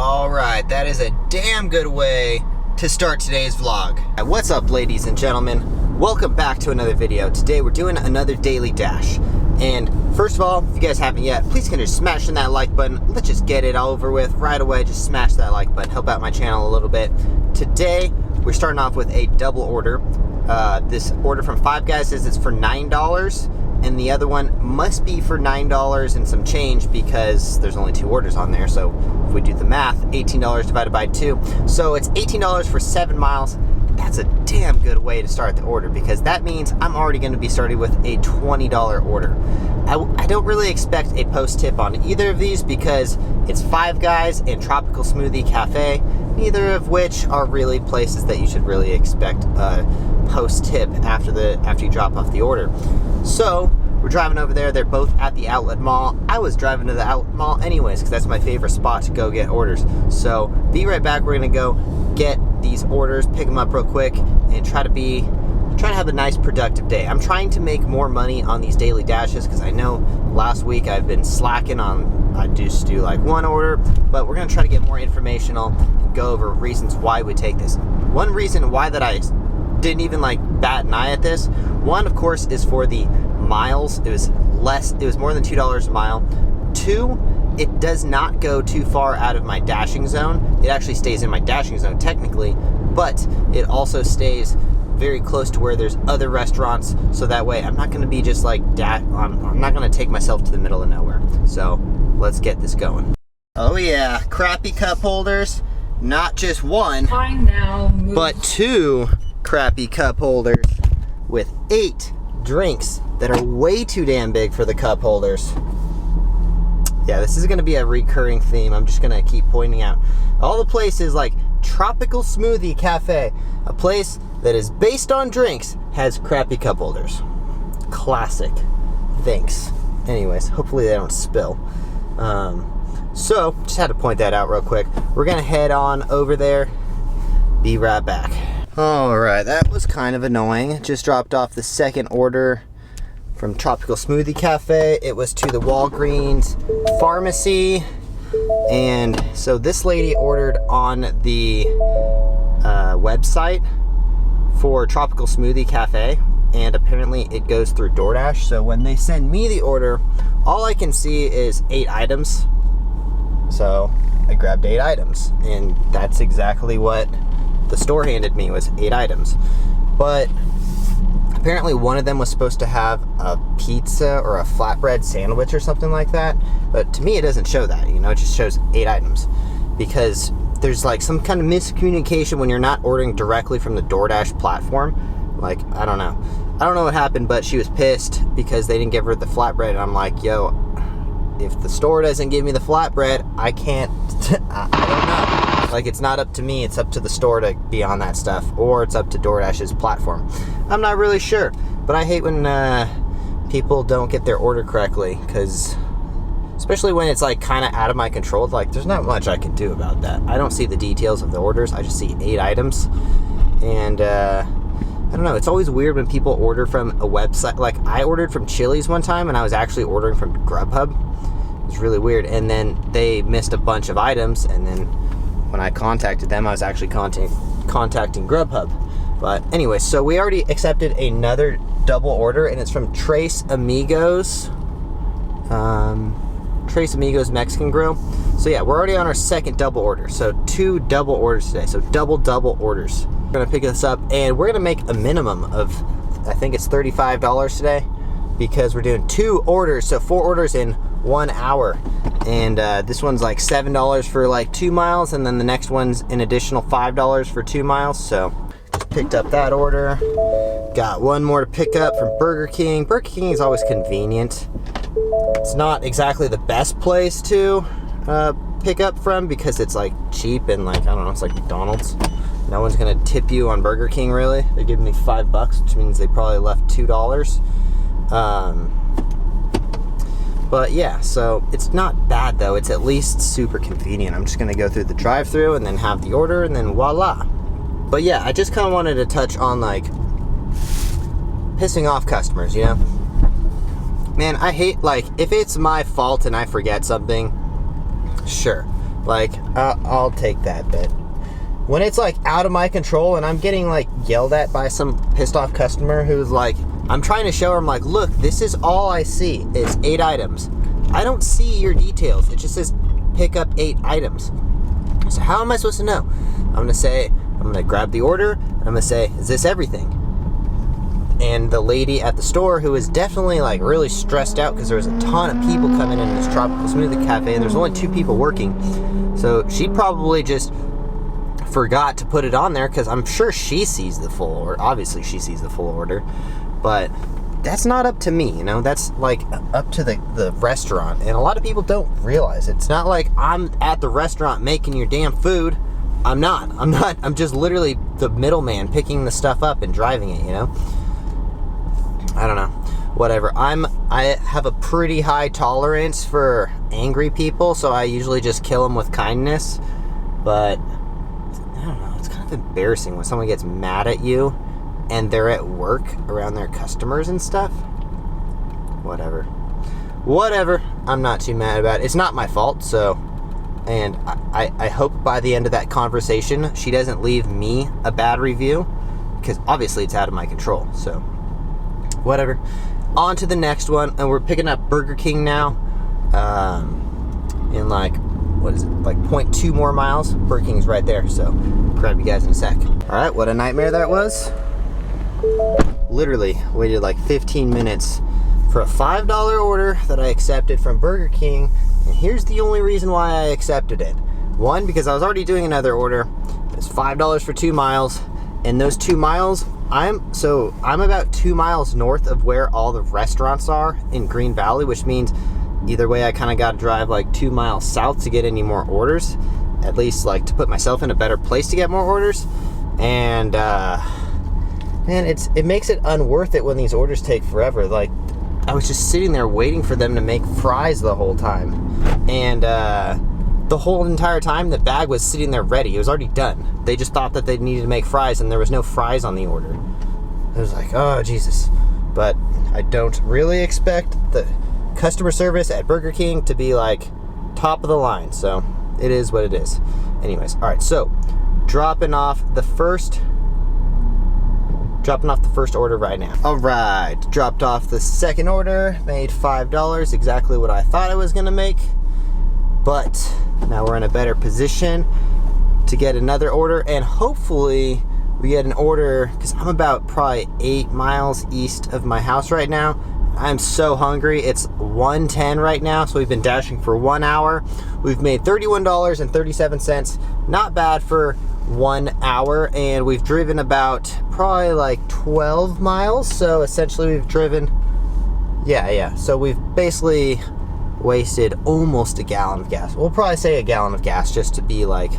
Alright, that is a damn good way to start today's vlog. What's up, ladies and gentlemen? Welcome back to another video. Today we're doing another daily dash. And first of all, if you guys haven't yet, please consider smashing that like button. Let's just get it over with right away. Just smash that like button. Help out my channel a little bit. Today, we're starting off with a double order. This order from Five Guys says it's for $9. And the other one must be for $9 and some change because there's only 2 orders on there. So if we do the math, $18 divided by 2. So it's $18 for 7 miles. That's a damn good way to start the order because that means I'm already going to be starting with a $20 order. I don't really expect a post tip on either of these because it's Five Guys and Tropical Smoothie Cafe, neither of which are really places that you should really expect a post tip after you drop off the order. So we're driving over there. They're both at the outlet mall. I was driving to the outlet mall anyways because that's my favorite spot to go get orders. So be right back. We're gonna go get these orders, pick them up real quick, and try to have a nice productive day. I'm trying to make more money on these daily dashes because I know last week I've been slacking on, I just do like 1 order, but we're gonna try to get more informational and go over reasons why we take this. One reason why that I didn't even like bat an eye at this, one of course is for the miles. It was more than $2 a mile. 2, it does not go too far out of my dashing zone. It actually stays in my dashing zone technically, but it also stays very close to where there's other restaurants, so that way I'm not going to be just like I'm not going to take myself to the middle of nowhere. So let's get this going. Oh yeah, crappy cup holders. Not just 1, but 2 crappy cup holders with 8 drinks that are way too damn big for the cup holders. Yeah, this is going to be a recurring theme. I'm just going to keep pointing out all the places like Tropical Smoothie Cafe, a place that is based on drinks, has crappy cup holders. Classic. Thanks. Anyways, hopefully they don't spill. So, just had to point that out real quick. We're going to head on over there. Be right back. Alright, that was kind of annoying. Just dropped off the second order from Tropical Smoothie Cafe. It was to the Walgreens pharmacy. And so this lady ordered on the website for Tropical Smoothie Cafe, and apparently it goes through Doordash. So when they send me the order, all I can see is 8 items. So I grabbed 8 items, and that's exactly what the store handed me, was 8 items. But apparently one of them was supposed to have a pizza or a flatbread sandwich or something like that. But to me, it doesn't show that, it just shows 8 items. Because there's like some kind of miscommunication when you're not ordering directly from the DoorDash platform. Like, I don't know what happened, but she was pissed because they didn't give her the flatbread. And I'm like, yo, if the store doesn't give me the flatbread, I can't, I don't know. Like, it's not up to me, it's up to the store to be on that stuff, or it's up to DoorDash's platform. I'm not really sure, but I hate when people don't get their order correctly, because especially when it's like kind of out of my control. Like, there's not much I can do about that. I don't see the details of the orders. I just see 8 items, and I don't know, it's always weird when people order from a website. Like, I ordered from Chili's one time, and I was actually ordering from Grubhub. It was really weird, and then they missed a bunch of items, and then when I contacted them, I was actually contacting Grubhub. But anyway, so we already accepted another double order, and it's from Tres Amigos. Tres Amigos Mexican Grill. So yeah, we're already on our second double order. So 2 double orders today. So double orders. We're gonna pick this up, and we're gonna make a minimum of, I think it's $35 today, because we're doing 2 orders. So 4 orders in 1 hour. And this one's like $7 for like 2 miles, and then the next one's an additional $5 for 2 miles. So just picked up that order. Got 1 more to pick up from Burger King. Burger King is always convenient. It's not exactly the best place to pick up from because it's like cheap and like, I don't know, it's like McDonald's. No one's gonna tip you on Burger King, really. They're giving me $5, which means they probably left $2. But yeah, so it's not bad though. It's at least super convenient. I'm just gonna go through the drive-thru and then have the order, and then voila. But yeah, I just kind of wanted to touch on like pissing off customers, Man, I hate, like, if it's my fault and I forget something, sure. Like, I'll take that bet. When it's like out of my control and I'm getting like yelled at by some pissed off customer who's like, I'm trying to show her, I'm like, look, this is all I see. It's 8 items. I don't see your details. It just says pick up 8 items. So how am I supposed to know? I'm gonna grab the order and I'm gonna say, is this everything? And the lady at the store, who is definitely like really stressed out because there was a ton of people coming in this tropical smoothie cafe and there's only 2 people working. So she probably just forgot to put it on there because I'm sure she sees the full order. Obviously she sees the full order, but that's not up to me, you know? That's like up to the restaurant. And a lot of people don't realize it. It's not like I'm at the restaurant making your damn food. I'm not. I'm just literally the middleman picking the stuff up and driving it, you know? I don't know. Whatever. I have a pretty high tolerance for angry people, so I usually just kill them with kindness. But I don't know. It's kind of embarrassing when someone gets mad at you and they're at work around their customers and stuff. Whatever. I'm not too mad about it. It's not my fault, so. And I hope by the end of that conversation, she doesn't leave me a bad review, because obviously it's out of my control, so. Whatever. On to the next one, and we're picking up Burger King now. In like, what is it? Like 0.2 more miles. Burger King's right there, so grab you guys in a sec. All right, what a nightmare that was. Literally waited like 15 minutes for a $5 order that I accepted from Burger King, and here's the only reason why I accepted it. One, because I was already doing another order. It's $5 for 2 miles, and those 2 miles, I'm about 2 miles north of where all the restaurants are in Green Valley, which means either way I kind of got to drive like 2 miles south to get any more orders, at least like to put myself in a better place to get more orders. And man, it makes it unworth it when these orders take forever. Like, I was just sitting there waiting for them to make fries the whole time, and the whole entire time the bag was sitting there ready. It was already done. They just thought that they needed to make fries, and there was no fries on the order. I was like, oh Jesus. But I don't really expect the customer service at Burger King to be like top of the line, so it is what it is. Anyways, all right, so dropping off the first order right now. All right, dropped off the second order, made $5, exactly what I thought I was gonna make. But now we're in a better position to get another order, and hopefully we get an order, because I'm about probably 8 miles east of my house right now. I'm so hungry. It's 1:10 right now, so we've been dashing for 1 hour. We've made $31.37. Not bad for 1 hour, and we've driven about probably like 12 miles. So essentially we've driven, so we've basically wasted almost a gallon of gas. We'll probably say a gallon of gas just to be like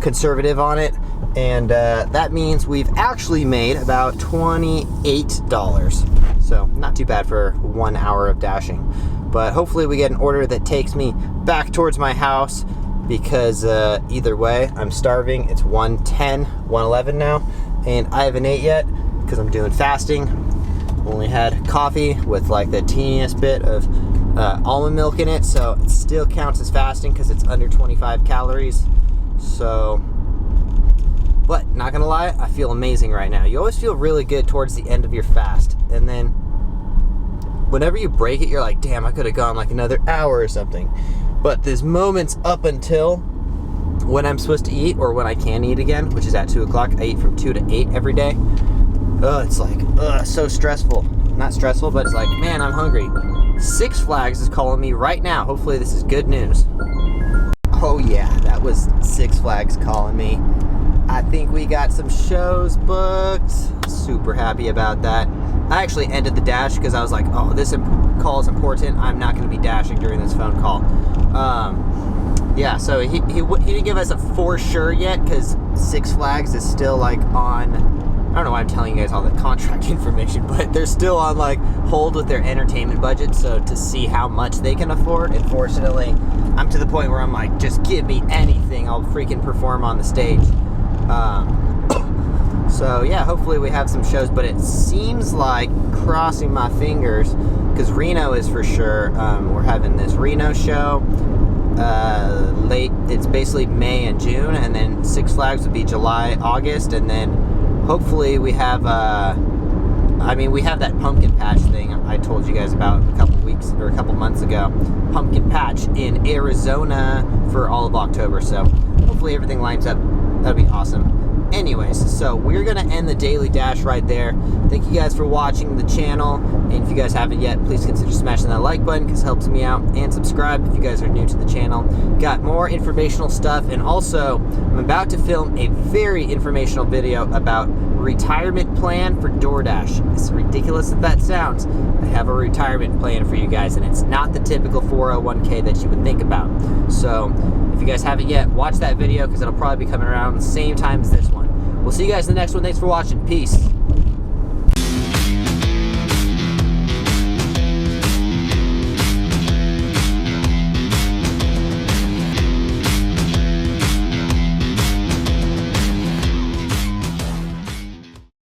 conservative on it. And that means we've actually made about $28. So not too bad for 1 hour of dashing. But hopefully we get an order that takes me back towards my house, because either way, I'm starving. It's 1:11 now, and I haven't ate yet because I'm doing fasting. Only had coffee with like the teeniest bit of almond milk in it, so it still counts as fasting because it's under 25 calories. So, but not gonna lie, I feel amazing right now. You always feel really good towards the end of your fast, and then whenever you break it, you're like, damn, I could have gone like another hour or something. But there's moments up until when I'm supposed to eat, or when I can eat again, which is at 2 o'clock. I eat from 2 to 8 every day. It's like, so stressful. Not stressful, but it's like, man, I'm hungry. Six Flags is calling me right now. Hopefully this is good news. Oh yeah, that was Six Flags calling me. I think we got some shows booked. Super happy about that. I actually ended the dash because I was like, oh, this call is important. I'm not going to be dashing during this phone call. Yeah, so he didn't give us a for sure yet, because Six Flags is still like on, I don't know why I'm telling you guys all the contract information, but they're still on like hold with their entertainment budget, so to see how much they can afford. Unfortunately, I'm to the point where I'm like, just give me anything, I'll freaking perform on the stage. So yeah, hopefully we have some shows, but it seems like, crossing my fingers, because Reno is for sure, we're having this Reno show. It's basically May and June, and then Six Flags would be July, August, and then hopefully we have we have that pumpkin patch thing I told you guys about a couple months ago. Pumpkin patch in Arizona for all of October, so hopefully everything lines up. That'd be awesome. Anyways, so we're gonna end the daily dash right there. Thank you guys for watching the channel, and if you guys haven't yet, please consider smashing that like button because it helps me out, and subscribe if you guys are new to the channel. Got more informational stuff, and also I'm about to film a very informational video about retirement plan for DoorDash. As ridiculous as that sounds, I have a retirement plan for you guys, and it's not the typical 401k that you would think about. So if you guys haven't yet, watch that video because it'll probably be coming around the same time as this one. We'll see you guys in the next one. Thanks for watching. Peace.